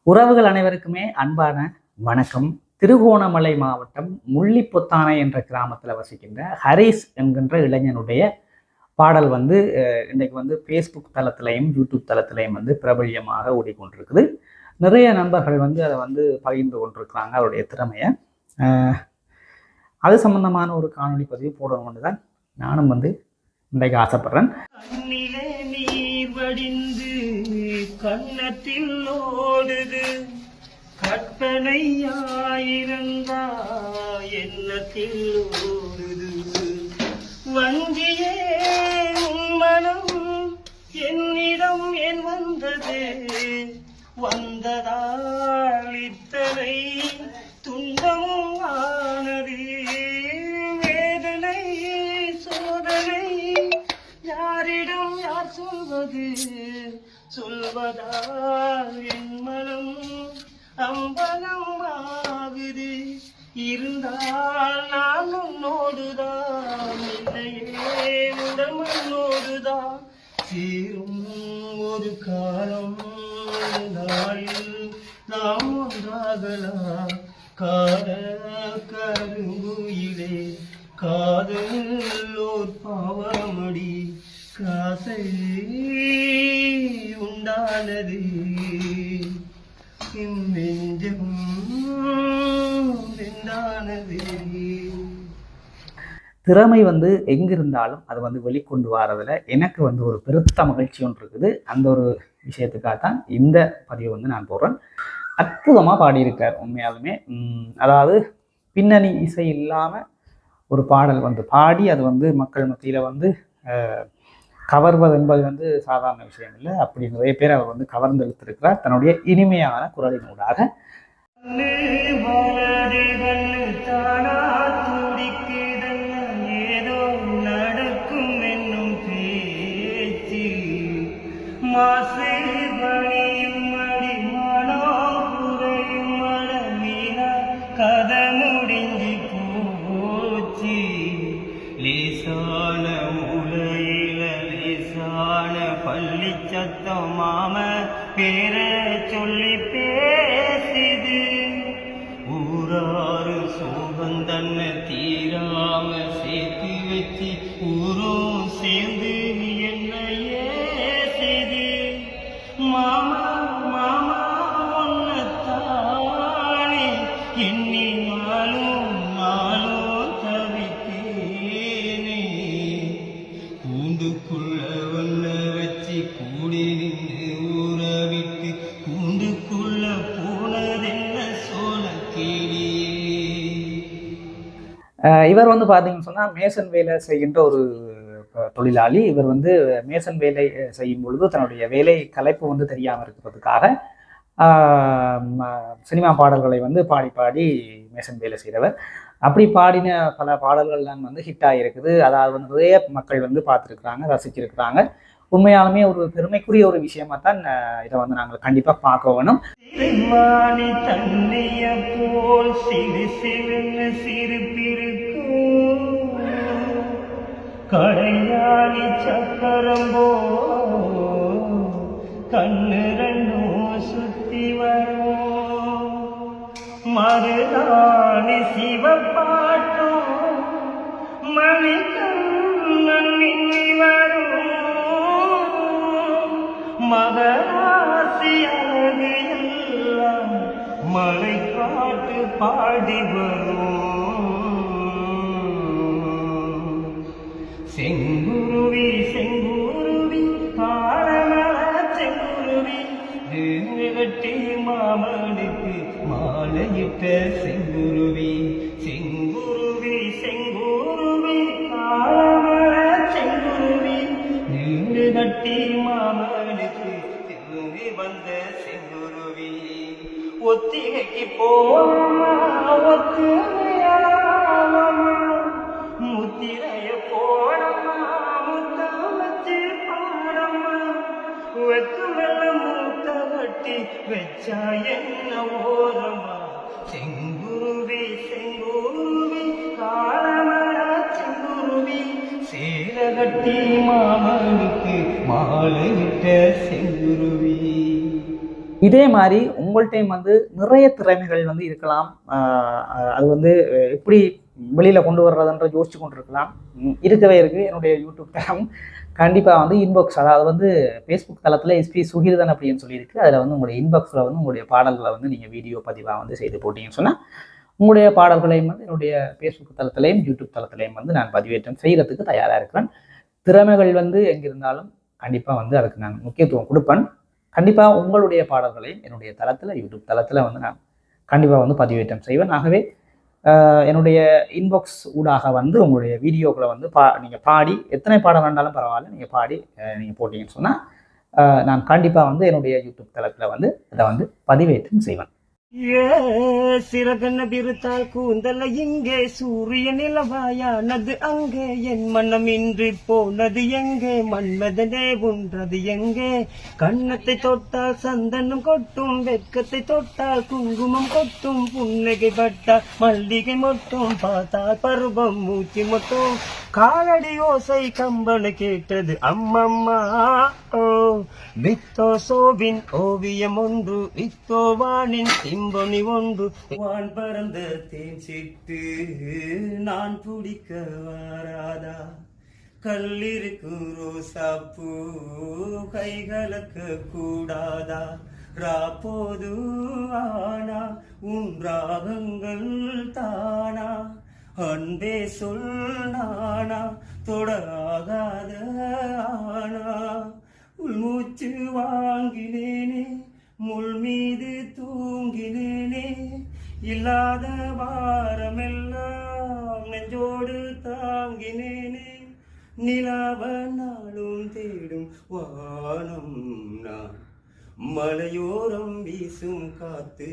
உறவுகள் அனைவருக்குமே அன்பான வணக்கம். திருகோணமலை மாவட்டம் முள்ளிப்பொத்தானை என்ற கிராமத்தில் வசிக்கின்ற ஹரிஸ் என்கின்ற இளைஞனுடைய பாடல் இன்றைக்கு ஃபேஸ்புக் தளத்திலையும் யூடியூப் தளத்திலையும் பிரபல்யமாக ஓடிக்கொண்டிருக்குது. நிறைய நண்பர்கள் அதை பகிர்ந்து கொண்டிருக்கிறாங்க அவருடைய திறமையை. அது சம்பந்தமான ஒரு காணொலி பதிவு போடணும்னு தான் நானும் இன்றைக்கு ஆசைப்படுறேன். கண்ணத்தில் ஓடுது கற்பனையாயிருந்தா எண்ணத்தில் ஓடுது வங்கியே மனம் என்னிடம் என் வந்ததால் இத்தனை துன்பமும் ஆனது வேதனை சோதனை யாரிடம் யார் சொல்வதால் என் மனம் அம்பலம் ஆகுது இருந்தால் நான் உன்னோடுதான் இல்லையே உடம்புன்னோடுதான் சேரும் ஒரு காலம் நாளில் நாம் ஒன்றாகலாம் காத கருங்குயிலே காதல் ஓர் பாவமடி காசை உண்டானது நெஞ்சம் வெந்தானது. திறமை எங்கிருந்தாலும் அது வெளிக்கொண்டு வரதுல எனக்கு ஒரு பெருத்த மகிழ்ச்சி ஒன்று இருக்குது. அந்த ஒரு விஷயத்துக்காக தான் இந்த பதிவை நான் போடுறேன். அற்புதமாக பாடியிருக்கார் உண்மையாலுமே. அதாவது பின்னணி இசை இல்லாமல் ஒரு பாடல் பாடி அது மக்கள் மத்தியில் கவர்வது என்பது சாதாரண விஷயம் இல்லை. அப்படி நிறைய பேர் அவர் கவர்ந்தெடுத்திருக்கிறார் தன்னுடைய இனிமையான குரலினூடாக. ஏதோ நடக்கும் என்னும் பேச்சு மாசு பணியும் அடிமானோ குறையும் அடமீன கதை முடிஞ்சு போச்சு லேசான பள்ளி சத்தம் மாம பேர சொல்லி பேசிது ஊராறு சோகம் தன்னை தீராம சேர்த்து வச்சு ஊரும் சேர்ந்து என்ன ஏசிது மாமா மாமா ஒன்னத்தானே எண்ணி நாளும் நாளும் தவித்தேனே கூண்டுக்குள்ள கூடி நின்று ஊற விட்டு கூண்டுக்குள்ள போனதென்ன சோழ கேடியே. இவர் பார்த்தீங்கன்னு சொன்னால் மேசன் வேலை செய்கின்ற ஒரு தொழிலாளி. இவர் மேசன் வேலை செய்யும் பொழுது தன்னுடைய வேலை கலைப்பு தெரியாமல் இருக்கிறதுக்காக சினிமா பாடல்களை பாடி பாடி மேசன் வேலை செய்கிறவர். அப்படி பாடின பல பாடல்கள்லாம் ஹிட் ஆகிருக்குது. அதாவது நிறைய மக்கள் பார்த்துருக்குறாங்க, ரசிச்சிருக்கிறாங்க. உண்மையாலுமே ஒரு பெருமைக்குரிய ஒரு விஷயமா தான் இதை நாங்கள் கண்டிப்பா பார்க்க வேணும். கடையாளி சக்கரம்போ கண்ணு ரெண்டும் சுத்தி வரும் மருதாணி சிவப்பாட்டும் மணிக்கண்ணன் வரும் மகராசி அழகு எல்லாம் மலை காட்டு பாடி வரும் செங்குருவி செங்குருவி பாடமல செங்குருவி கட்டி மாமனுக்கு மாலையிட்ட செங்குருவி செங்குருவி செங்குருவி பாடமல செங்குருவி கட்டி மாமனுக்கு திரும்பி வந்த செங்குருவி ஒத்திகைக்கு போமா முத்திரைய போடமா முத்தமச்சு பாடமா வெத்து வெள்ள மூத்த கட்டி வச்சா என்ன ஓரமா செங்குருவி செங்குருவி காலமர செங்குருவி சேல கட்டி மாமனுக்கு மாலையிட்ட செங்குருவி. இதே மாதிரி உங்கள்கிட்டையும் வந்து நிறைய திறமைகள் வந்து இருக்கலாம். அது வந்து எப்படி வெளியில் கொண்டு வர்றதுன்ற யோசிச்சு கொண்டு இருக்கலாம். இருக்கவே இருக்குது என்னுடைய யூடியூப் தளம். கண்டிப்பாக வந்து இன்பாக்ஸ், அதாவது வந்து ஃபேஸ்புக் தளத்தில் எஸ்பி சுகிர்தன் அப்படின்னு சொல்லியிருக்கு. அதில் வந்து உங்களுடைய இன்பாக்ஸில் வந்து உங்களுடைய பாடல்களை வந்து நீங்கள் வீடியோ பதிவாக வந்து செய்து போட்டிங்கன்னு சொன்னால் உங்களுடைய பாடல்களையும் வந்து என்னுடைய ஃபேஸ்புக் தளத்திலையும் யூடியூப் தளத்திலையும் வந்து நான் பதிவேற்றம் செய்கிறதுக்கு தயாராக இருக்கிறேன். திறமைகள் வந்து எங்கிருந்தாலும் கண்டிப்பாக வந்து அதுக்கு நான் முக்கியத்துவம் கொடுப்பேன். கண்டிப்பாக உங்களுடைய பாடல்களையும் என்னுடைய தளத்தில் யூடியூப் தளத்தில் வந்து நான் கண்டிப்பாக வந்து பதிவேற்றம் செய்வேன். ஆகவே என்னுடைய இன்பாக்ஸ் ஊடாக வந்து உங்களுடைய வீடியோக்களை வந்து நீங்கள் பாடி எத்தனை பாடம் வேண்டாலும் பரவாயில்ல, நீங்கள் பாடி நீங்கள் போட்டிங்கன்னு சொன்னால் நான் கண்டிப்பாக வந்து என்னுடைய யூடியூப் தளத்தில் வந்து அதை வந்து பதிவேற்றம் செய்வேன். சிறகன விருத்தால் கூந்தல இங்கே சூரிய நிலவாயானது அங்கே என் மனம் இன்றி போனது எங்கே மன்மதனே உன்றது எங்கே கண்ணத்தை தொட்டால் சந்தனம் கொட்டும் வெட்கத்தை தொட்டால் குங்குமம் கொட்டும் புன்னகை பட்டால் மல்லிகை மொட்டும் பார்த்தால் பருவம் மூச்சு மொட்டும் காலடி ஓசை கம்பன கேட்டது அம்மம்மா ஓ வித்தோ சோவின் ஓவியம் ஒன்று வித்தோ வானின் சிம்பொனி ஒன்று வான் பறந்த தேன் சிட்டு நான் பிடிக்க வாராதா கல்லிருக்கும் ரோசாப்பூ கைகலக்க கூடாதா ராப்போது ஆனா உன் ராகங்கள் தானா அன்பே சொல் நானா தொடாகாத ஆனா உள்மூச்சு வாங்கினேனே முள் மீது தூங்கினேனே இல்லாத வாரமெல்லாம் நெஞ்சோடு தாங்கினேனே நிலாவ நாளும் தேடும் வானம் நான் மலையோரம் வீசும் காத்து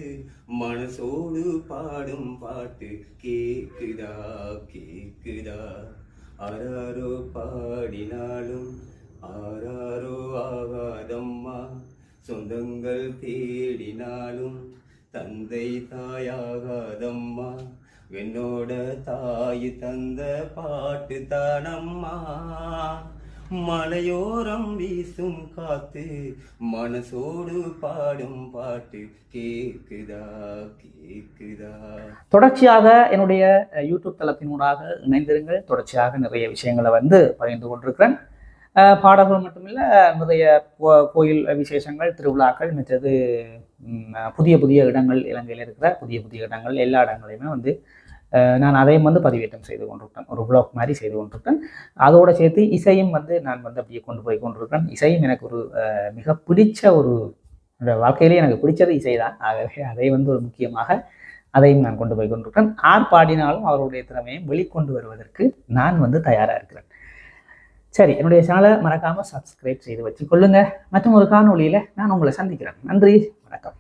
மனசோடு பாடும் பாட்டு கேக்குதா கேக்குதா ஆராரோ பாடினாலும் ஆராரோ ஆகாதம்மா சொந்தங்கள் தேடினாலும் தந்தை தாயாகாதம்மா என்னோட தாய் தந்த பாட்டு தானம்மா மலையோரம் வீசும் காத்து மனசோடு பாடும் பாட்டு கேக்குதா கேக்குதா. தொடர்ச்சியாக என்னுடைய யூடியூப் தளத்தினூடாக இணைந்திருங்கள். தொடர்ச்சியாக நிறைய விஷயங்களை வந்து பகிர்ந்து கொண்டிருக்கிறேன். பாடல்கள் மட்டுமில்லை, நிறைய கோயில் விசேஷங்கள், திருவிழாக்கள், மற்றது புதிய புதிய இடங்கள், இலங்கையில் இருக்கிற புதிய புதிய இடங்கள், எல்லா இடங்களையுமே வந்து நான் அதையும் வந்து பதிவேற்றம் செய்து கொண்டிருக்கேன். ஒரு ப்ளாக் மாதிரி செய்து கொண்டிருக்கேன். அதோடு சேர்த்து இசையும் வந்து நான் வந்து அப்படியே கொண்டு போய் கொண்டிருக்கேன். இசையும் எனக்கு ஒரு மிக பிடிச்ச ஒரு வாழ்க்கையிலேயே எனக்கு பிடிச்சது இசை தான். ஆகவே அதை வந்து ஒரு முக்கியமாக அதையும் நான் கொண்டு போய் கொண்டிருக்கேன். யார் பாடினாலும் அவருடைய திறமையை வெளிக்கொண்டு வருவதற்கு நான் வந்து தயாராக இருக்கிறேன். சரி, என்னுடைய சேனலை மறக்காமல் சப்ஸ்கிரைப் செய்து வச்சுக்கொள்ளுங்க. மற்றும் ஒரு காணொலியில் நான் உங்களை சந்திக்கிறேன். நன்றி, வணக்கம்.